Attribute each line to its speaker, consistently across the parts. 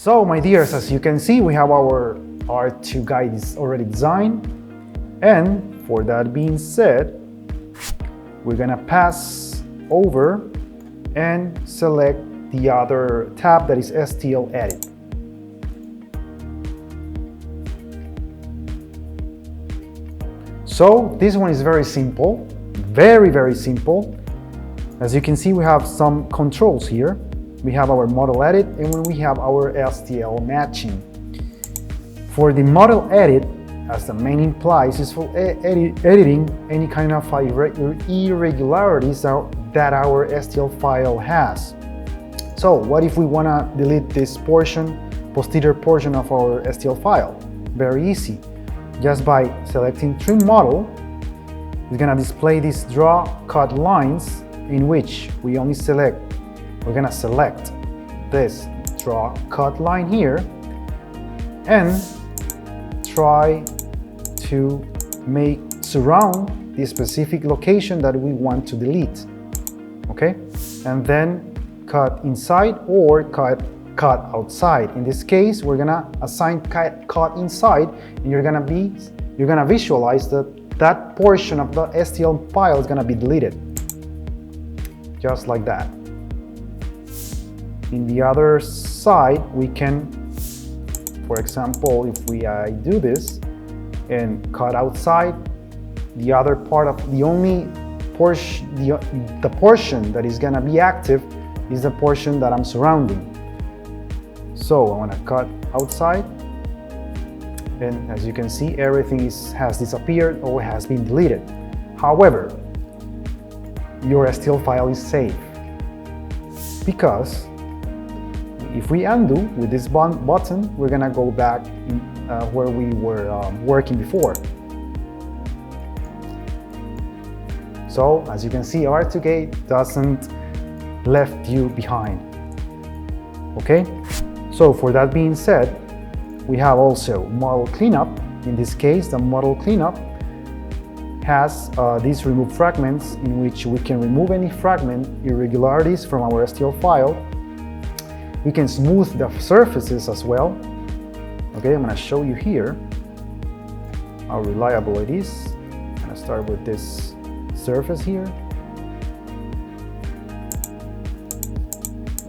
Speaker 1: So my dears, as you can see, we have our R2GATE is already designed, and for that being said, we're gonna pass over and select the other tab that is STL Edit. So this one is very simple, very simple. As you can see, we have some controls here. We have our model edit and when we have our STL matching. For the model edit, as the name implies, is for editing any kind of irregularities that our STL file has. So what if we want to delete this posterior portion of our STL file? Very easy. Just by selecting Trim Model, it's going to display these Draw Cut Lines, in which we're going to select this Draw Cut Line here and try to surround the specific location that we want to delete. Okay, and then cut inside or cut outside. In this case, we're gonna assign cut inside, and you're gonna visualize that portion of the STL file is gonna be deleted, just like that. In the other side, we can, for example, if we do this and cut outside, the other part of the only portion, the portion that is gonna be active is the portion that I'm surrounding. So I want to cut outside, and as you can see, everything has disappeared or has been deleted. However, your STL file is safe, because if we undo with this button, we're gonna go back where we were working before. So as you can see, R2GATE doesn't left you behind. Okay, so for that being said, we have also model cleanup. In this case, the model cleanup has these remove fragments, in which we can remove any fragment irregularities from our STL file. We can smooth the surfaces as well. Okay, I'm going to show you here how reliable it is. I'm going to start with this surface here,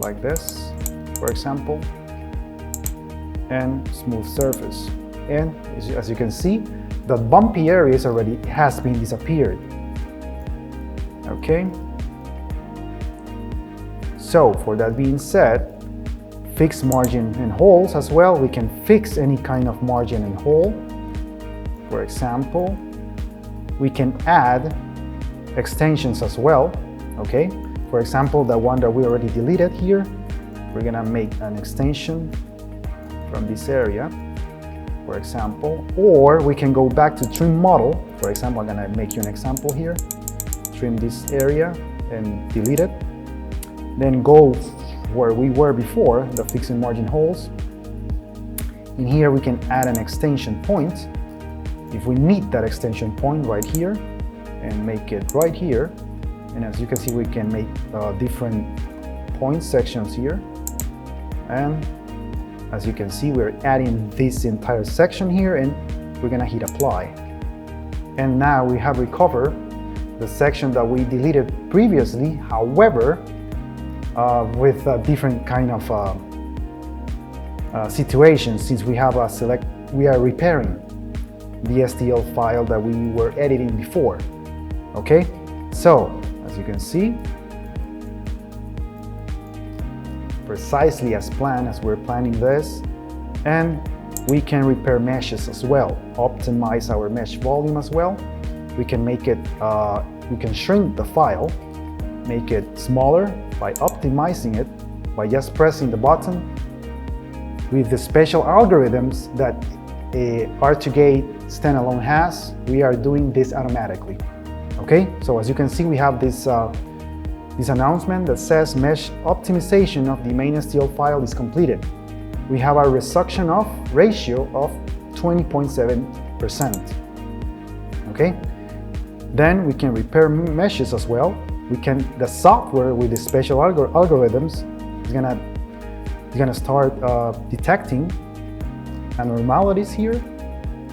Speaker 1: like this, for example, and smooth surface. And as you can see, the bumpy areas already has been disappeared. Okay, so for that being said, fix margin and holes as well. We can fix any kind of margin and hole. For example, we can add extensions as well. Okay, for example, the one that we already deleted here, we're gonna make an extension from this area, for example, or we can go back to Trim Model. For example, I'm gonna make you an example here. Trim this area and delete it. Then go where we were before, the fixing margin holes. In here, we can add an extension point. If we need that extension point right here, and make it right here. And as you can see, we can make different point sections here. And as you can see, we're adding this entire section here, and we're gonna hit apply. And now we have recovered the section that we deleted previously, however, with a different kind of situation, since we have we are repairing the STL file that we were editing before. Okay, so as you can see, precisely as planned, as we're planning this, and we can repair meshes as well, optimize our mesh volume as well. We can make it, we can shrink the file, make it smaller by optimizing it, by just pressing the button. With the special algorithms that R2GATE standalone has, we are doing this automatically. Okay, so as you can see, we have this announcement that says mesh optimization of the main STL file is completed. We have a reduction of ratio of 20.7%. Okay, then we can repair meshes as well. The software with the special algorithms is gonna It's gonna start detecting abnormalities here.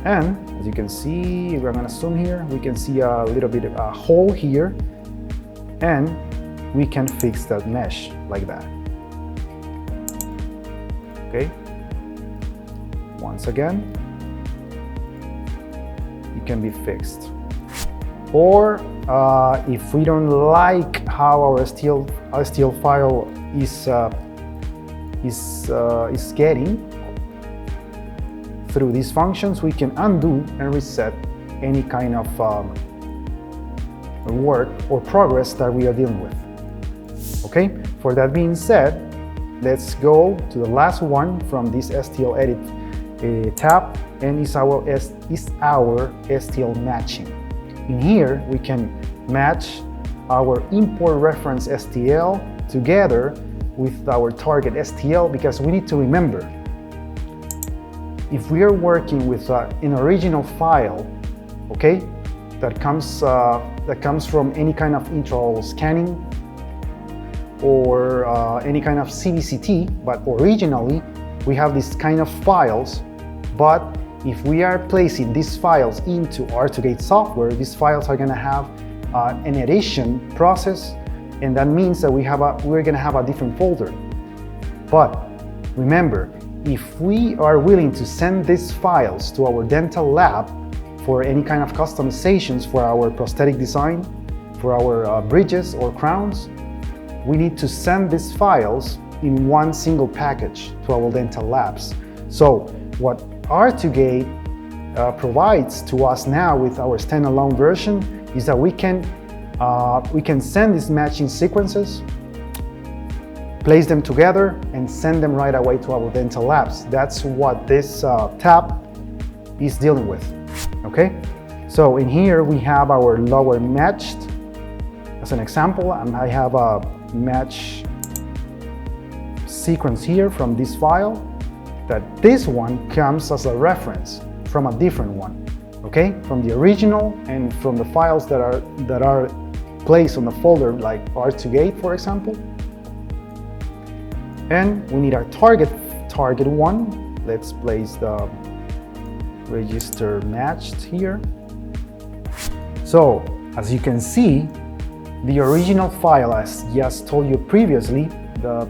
Speaker 1: And as you can see, we're gonna zoom here, we can see a little bit of a hole here, and we can fix that mesh like that. Okay. Once again, it can be fixed. Or if we don't like how our STL file is getting through these functions, we can undo and reset any kind of work or progress that we are dealing with. Okay, for that being said, let's go to the last one from this STL edit tab, and is our STL matching. In here, we can match our import reference STL together with our target STL, because we need to remember, if we are working with an original file, okay, that comes from any kind of intraoral scanning or any kind of CBCT, but originally we have this kind of files. But if we are placing these files into R2GATE software, these files are going to have an edition process, and that means that we're going to have a different folder. But remember, if we are willing to send these files to our dental lab for any kind of customizations for our prosthetic design, for our bridges or crowns, we need to send these files in one single package to our dental labs. So what R2GATE provides to us now with our standalone version is that we can send these matching sequences, place them together, and send them right away to our dental labs. That's what this tab is dealing with. Okay, so in here we have our lower matched. As an example, I have a match sequence here from this file, that this one comes as a reference from a different one, okay, from the original and from the files that are placed on the folder like R2GATE, for example. And we need our target one. Let's place the register matched here. So as you can see, the original file, as just told you previously, the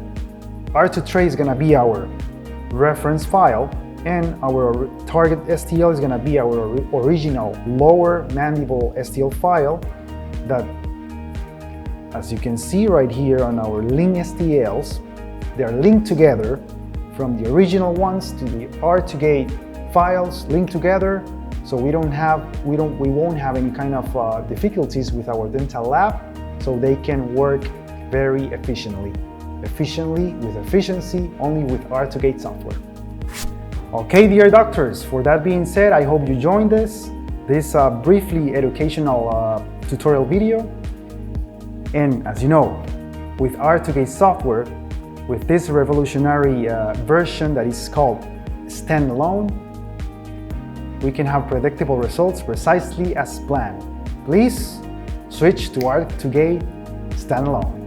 Speaker 1: R2 tray is going to be our reference file, and our target STL is going to be our original lower mandible STL file that, as you can see right here on our link STLs, they're linked together from the original ones to the R2GATE files linked together, so we won't have any kind of difficulties with our dental lab, so they can work very efficiently with efficiency only with R2GATE software. Okay, dear doctors, for that being said, I hope you joined this briefly educational tutorial video. And as you know, with R2GATE software, with this revolutionary version that is called standalone, we can have predictable results precisely as planned. Please switch to R2GATE standalone.